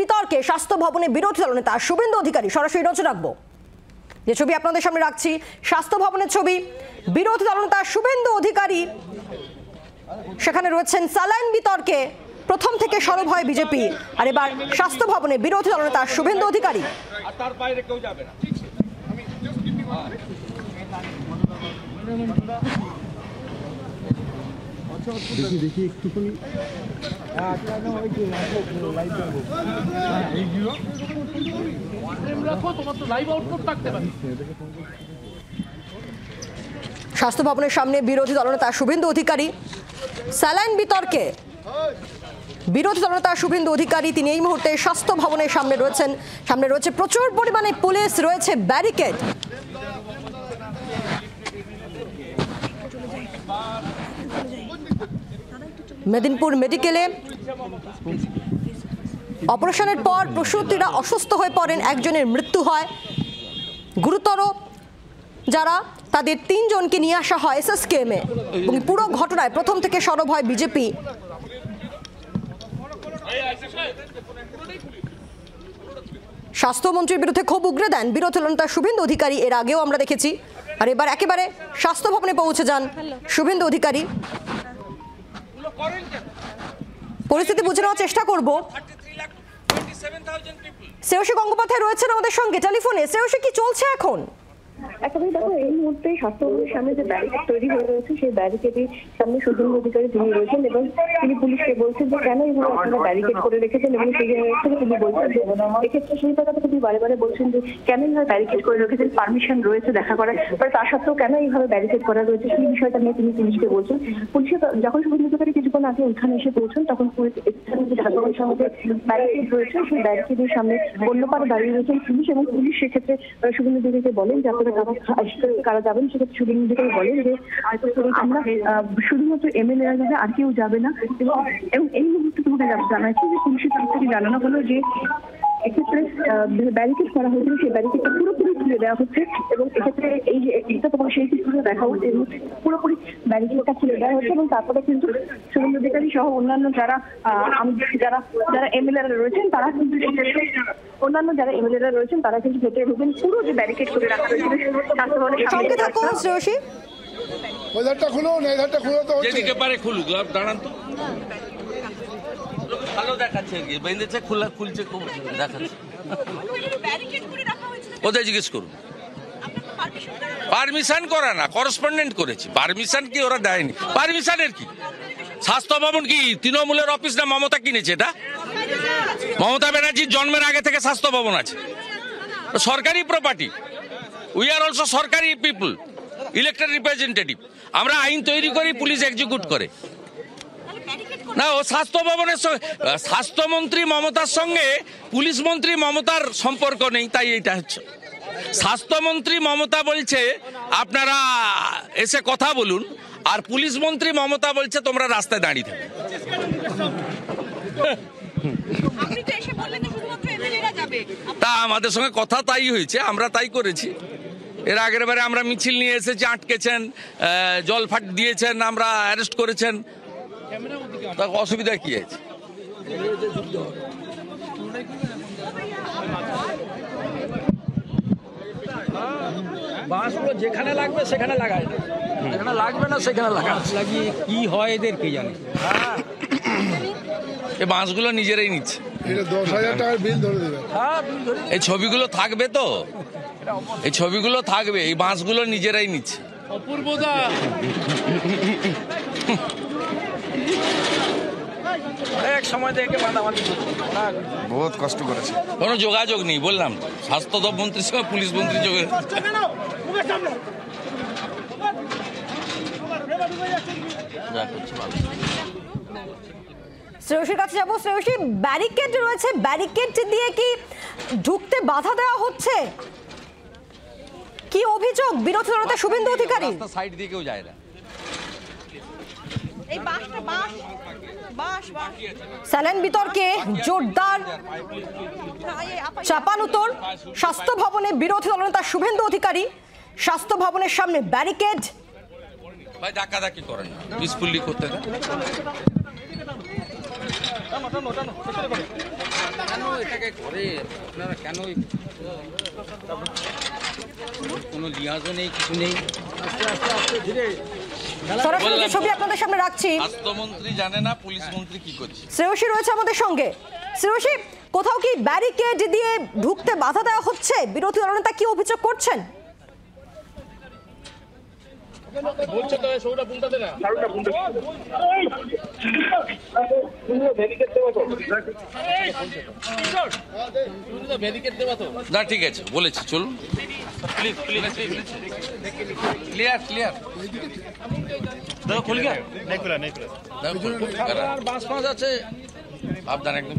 বিতর্কে স্বাস্থ্য ভবনে বিরোধী দলনেতা শুভেন্দু অধিকারী, সরাসরি নজর রাখবো যে ছবি আপনাদের সামনে রাখছি, স্বাস্থ্য ভবনের ছবি। বিরোধী দলনেতা শুভেন্দু অধিকারী সেখানে রয়েছেন। স্যালাইন বিতর্কে প্রথম থেকে সরব হয় বিজেপি, আর এবার স্বাস্থ্য ভবনে বিরোধী দলনেতা শুভেন্দু অধিকারী। দেখি একটুখানি স্বাস্থ্য ভবনের সামনে বিরোধী দলনেতা শুভেন্দু অধিকারী। স্যালাইন বিতর্কে বিরোধী দলনেতা শুভেন্দু অধিকারী তিনি এই মুহূর্তে স্বাস্থ্য ভবনের সামনে রয়েছেন। সামনে রয়েছে প্রচুর পরিমাণে পুলিশ, রয়েছে ব্যারিকেড। মেদিনীপুর মেডিকেলে অপারেশনের পর প্রসূতিরা অসুস্থ হয়ে পড়েন, একজনের মৃত্যু হয়। গুরুতর যারা তাদের 3 জনকে নিয়ে আসা হয় এসএসকেএমে, এবং পুরো ঘটনায় প্রথম থেকে সরব হয় বিজেপি। স্বাস্থ্যমন্ত্রীর বিরুদ্ধে ক্ষোভ উগরে দেন বিরোধী দলনেতা শুভেন্দু অধিকারী, এর আগেও আমরা দেখেছি। আর এবার একেবারে স্বাস্থ্য ভবনে পৌঁছে যান শুভেন্দু অধিকারী। পরিস্থিতি বুঝে নেওয়ার চেষ্টা করব। শ্রেয়সী গঙ্গোপাধ্যায় রয়েছেন আমাদের সঙ্গে টেলিফোনে। শ্রেয়সী, কি চলছে এখন? একেবারে দেখো, এই মুহূর্তে স্বাস্থ্য ভবনের সামনে যে ব্যারিকেড তৈরি হয়ে রয়েছে, সেই ব্যারিকেডের সামনে শুভেন্দু অধিকারী তিনি রয়েছেন এবং তিনি পুলিশকে বলছেন যে কেন এইভাবে আপনারা ব্যারিকেড করে রেখেছেন, এবং সেই জায়গা থেকে তিনি বলছেন যে এক্ষেত্রে সেই জায়গাটা তিনি বারে বারে বলছেন যে কেন এইভাবে ব্যারিকেড করে রেখেছেন, পারমিশন রয়েছে দেখা করার, তা সত্ত্বেও কেন এইভাবে ব্যারিকেড করা রয়েছে সেই বিষয়টা নিয়ে তিনি পুলিশকে বলছেন। পুলিশে যখন শুভেন্দু অধিকারী কিছুক্ষণ আগে ওইখানে এসে পৌঁছন, তখন এখানে যে ঢাকা সমাজে ব্যারিকেড রয়েছে সেই ব্যারিকেডের সামনে অন্য পারে দাঁড়িয়ে রয়েছেন পুলিশ, এবং পুলিশ সেক্ষেত্রে শুভেন্দু অধিকারীকে বলেন যে আপনারা কারা যাবেন। সেক্ষেত্রে শুভেন্দু অধিকারী বলেন যে আমরা শুধুমাত্র এমএলএরা যাবে, আর কেউ যাবে না। এবং এই মুহূর্তে তোমাকে জানাচ্ছি যে পুলিশের তরফ থেকে জানানো হলো যে এক্ষেত্রে ব্যারিকেড করা হয়েছিল, সেই ব্যারিকেডটা পুরোপুরি খুলে দেওয়া হচ্ছে, এবং এক্ষেত্রে এই যে এটা তোমার সেই চিত্রটা দেখা হচ্ছে, পুরোপুরি ব্যারিকেডটা খুলে দেওয়া হচ্ছে। এবং তারপরে কিন্তু শুভেন্দু অধিকারী সহ অন্যান্য যারা এমএলএরা রয়েছেন তারা কিন্তু অন্যান্য যারা এমএলএরা রয়েছেন তারা কিন্তু ভেতরে ঢুকবেন। পুরো যে ব্যারিকেড করে রাখা হয়েছিল ভালো দেখাচ্ছে, বেঁধেছে, খোলা খুলছে, খুব দেখাচ্ছে। কোথায় জিজ্ঞেস করুন? পারমিশন করা না, করসপন্ডেন্ট করেছি। পারমিশন কি ওরা দেয়নি? পারমিশনের কি? স্বাস্থ্য ভবন কি তৃণমূলের অফিস না মমতা কিনেছে? এটা মমতা ব্যানার্জির জন্মের আগে থেকে স্বাস্থ্য ভবন আছে, সরকারি প্রপার্টি। উই আর অলসো সরকারি পিপল, ইলেক্টেড রিপ্রেজেন্টেটিভ। আমরা আইন তৈরি করি, পুলিশ এক্সিকিউট করে না। ও স্বাস্থ্য ভবনের সঙ্গে স্বাস্থ্যমন্ত্রী মমতার সঙ্গে পুলিশ মন্ত্রী মমতার সম্পর্ক নেই, তাই এইটা হচ্ছে। স্বাস্থ্যমন্ত্রী মমতা বলছে আপনারা এসে কথা বলুন, আর পুলিশ মন্ত্রী মমতা বলছে তোমরা রাস্তায় দাঁড়িয়ে থাকো। তা আমাদের সঙ্গে কথা তাই হয়েছে, আমরা তাই করেছি। এর আগের বারে আমরা মিছিল নিয়ে এসেছি, আটকেছেন, জল ফাট দিয়েছেন, আমরা অ্যারেস্ট করেছেন, অসুবিধা কি আছে? বাঁশগুলো যেখানে লাগবে সেখানে লাগায় না, যেখানে লাগবে না সেখানে লাগিয়ে কি হয় এদের কে জানে। এই বাঁশগুলো নিজেরাই নিচ্ছে। 10,000 টাকার বিল ধরে দেবে। এই ছবিগুলো থাকবে তো, এই ছবিগুলো থাকবে, এই বাঁশগুলো নিজেরাই নিচ্ছে। অপূর্বদা এক সময় থেকে বহুত কষ্ট করেছে, কোনো যোগাযোগ নেই। বললাম স্বাস্থ্য মন্ত্রীর সঙ্গে পুলিশ মন্ত্রী যোগাযোগ। শ্রেয়সীর কাছে যাবো। শ্রেয়সী, ব্যারিকেড রয়েছে, ব্যারিকেড দিয়ে কি ঢুকতে বাধা দেওয়া হচ্ছে? কি অভিযোগ বিরোধী দলনেতা শুভেন্দু অধিকারী? সাইড দিয়ে কেউ যায় না। স্যালাইন বিতর্কে জোরদার চাপানুতর স্বাস্থ্য ভবনে বিরোধী দলনেতা শুভেন্দু অধিকারী। স্বাস্থ্য ভবনের সামনে ব্যারিকেড। ভাই ধাক্কাধাক্কি করেন না, পিসফুলি করতে দেন। কেন এটাকে করে আপনারা কেন কোনো লিহাজও নেই, কিছু নেই? সরাসরি যে ছবি আপনাদের সামনে রাখছি, স্বাস্থ্যমন্ত্রী জানে না পুলিশ মন্ত্রী কি করছে। শ্রেয়সী রয়েছে আমাদের সঙ্গে। শ্রেয়সী, কোথাও কি ব্যারিকেড দিয়ে ঢুকতে বাধা দেওয়া হচ্ছে? বিরোধী দলনেতা কি অভিযোগ করছেন? না ঠিক আছে, বলেছি চলুন। Please please clear clear. দেখো খুল গিয়া, नहीं खुला বাস পাঁচ আছে সাবধান একদম।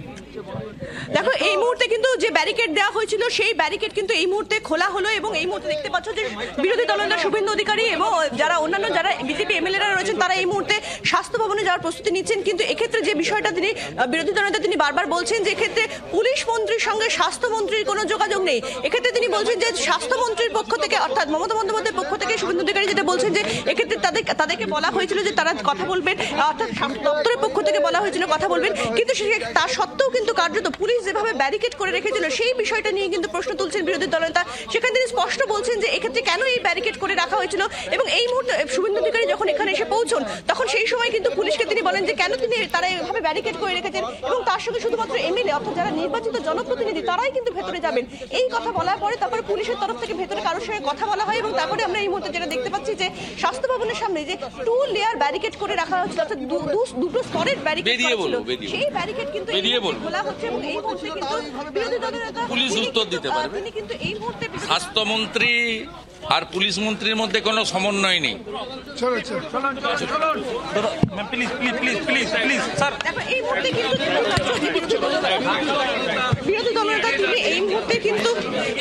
দেখো এই মুহূর্তে কিন্তু যে ব্যারিকেড দেওয়া হয়েছিল সেই ব্যারিকেড কিন্তু এই মুহূর্তে খোলা হলো এবং এই মুহূর্তে দেখতে পাচ্ছ যে বিরোধী দলনেতা শুভেন্দু অধিকারী এবং যারা অন্যান্য যারা বিজেপি এমএলএরা রয়েছেন তারা এই মুহূর্তে স্বাস্থ্য ভবনে যাওয়ার প্রস্তুতি নিচ্ছেন। কিন্তু এক্ষেত্রে যে বিষয়টা তিনি বিরোধী দলনেতা তিনি বারবার বলছেন যে এক্ষেত্রে পুলিশ মন্ত্রীর সঙ্গে স্বাস্থ্যমন্ত্রীর কোনো যোগাযোগ নেই। এক্ষেত্রে তিনি বলছেন যে স্বাস্থ্যমন্ত্রীর পক্ষ থেকে অর্থাৎ মমতা বন্দ্যোপাধ্যায়ের পক্ষ থেকে শুভেন্দু অধিকারী যেটা বলছেন যে এক্ষেত্রে তাদেরকে বলা হয়েছিল যে তারা কথা বলবেন, অর্থাৎ স্বাস্থ্য দপ্তরের পক্ষ থেকে বলা হয়েছিল কথা বলবেন, কিন্তু তার সত্ত্বেও কিন্তু কার্যত পুলিশ যেভাবে ব্যারিকেড করে রেখেছিল সেই বিষয়টা নিয়ে কিন্তু প্রশ্ন তুলছেন বিরোধী দলনেতা। সেখানে তিনি স্পষ্ট বলছেন যে এক্ষেত্রে কেন এই ব্যারিকেড করে রাখা হয়েছিল এবং এই মুহূর্তে শুভেন্দু অধিকারী যখন এখানে এসে পৌঁছন তখন সেই সময় কিন্তু পুলিশকে তিনি বলেন যে কেন তারা এইভাবে ব্যারিকেড করে রেখেছেন এবং তার সঙ্গে শুধুমাত্র এমএলএ অর্থাৎ যারা নির্বাচিত জনপ্রতিনিধি তারাই কিন্তু ভেতরে যাবেন। এই কথা বলার পরে তারপরে পুলিশের তরফ থেকে ভেতরে কারোর সঙ্গে কথা বলা হয় এবং তারপরে আমরা এই মুহূর্তে যেটা দেখতে পাচ্ছি যে স্বাস্থ্য ভবনের সামনে যে 2 লেয়ার ব্যারিকেড করে রাখা হয়েছিল অর্থাৎ দুটো স্তরের ব্যারিকেড ছিল সেই ব্যারিকেড কিন্তু খোলা হচ্ছে এবং এই মুহূর্তে কিন্তু বিরোধী দলের নেতা পুলিশ উত্তর দিতে পারবে। তিনি কিন্তু এই মুহূর্তে স্বাস্থ্যমন্ত্রী আর পুলিশ মন্ত্রীর মধ্যে কোনো সমন্বয় নেই। দেখো এই মুহূর্তে কিন্তু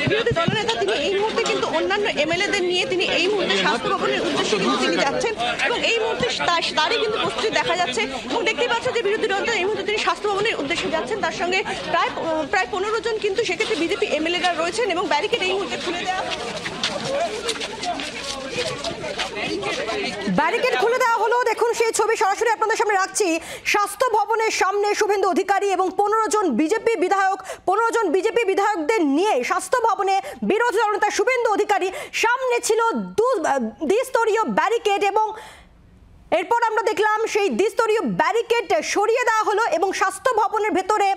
বিরোধী দলনেতা তিনি এই মুহূর্তে কিন্তু অন্যান্য এমএলএদের নিয়ে তিনি এই মুহূর্তে স্বাস্থ্য ভবনের উদ্দেশ্যে কিন্তু তিনি যাচ্ছেন এবং এই মুহূর্তে তারই কিন্তু প্রস্তুতি দেখা যাচ্ছে এবং দেখতেই পাচ্ছ যে বিরোধী দলনেতা এই মুহূর্তে তিনি স্বাস্থ্য ভবনের উদ্দেশ্যে যাচ্ছেন। তার সঙ্গে প্রায় 15 জন কিন্তু সেক্ষেত্রে বিজেপি এমএলএরা রয়েছেন এবং ব্যারিকেড এই মুহূর্তে খুলে দেওয়া ব্যারিকেড খুলে দেওয়া হলো। দেখুন সেই ছবি সরাসরি আপনাদের সামনে রাখছি। স্বাস্থ্য ভবনের সামনে শুভেন্দু অধিকারী এবং 15 জন বিজেপি বিধায়কদের নিয়ে স্বাস্থ্য ভবনে বিরোধী দলনেতা শুভেন্দু অধিকারী সামনে ছিল দ্বিস্তরীয় ব্যারিকেড এবং এরপর আমরা দেখলাম সেই দ্বিস্তরীয় ব্যারিকেড সরিয়ে দেওয়া হলো এবং স্বাস্থ্য ভবনের ভেতরে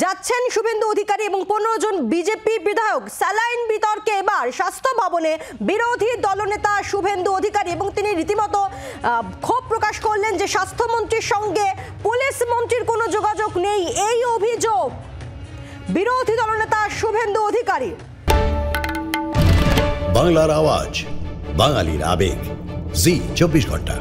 যাচ্ছেন শুভেন্দু অধিকারী এবং 15 জন বিজেপি বিধায়ক। স্যালাইন বিতর্কে এবার স্বাস্থ্য ভবনে বিরোধী দলনেতা শুভেন্দু অধিকারী এবং তিনি রীতিমতো ক্ষোভ প্রকাশ করলেন যে স্বাস্থ্যমন্ত্রীর সঙ্গে পুলিশ মন্ত্রীর কোনো যোগাযোগ নেই, এই অভিযোগ বিরোধী দলনেতা শুভেন্দু অধিকারী। বাংলার আওয়াজ, বাঙালির আবেগ, জি 24 ঘন্টা।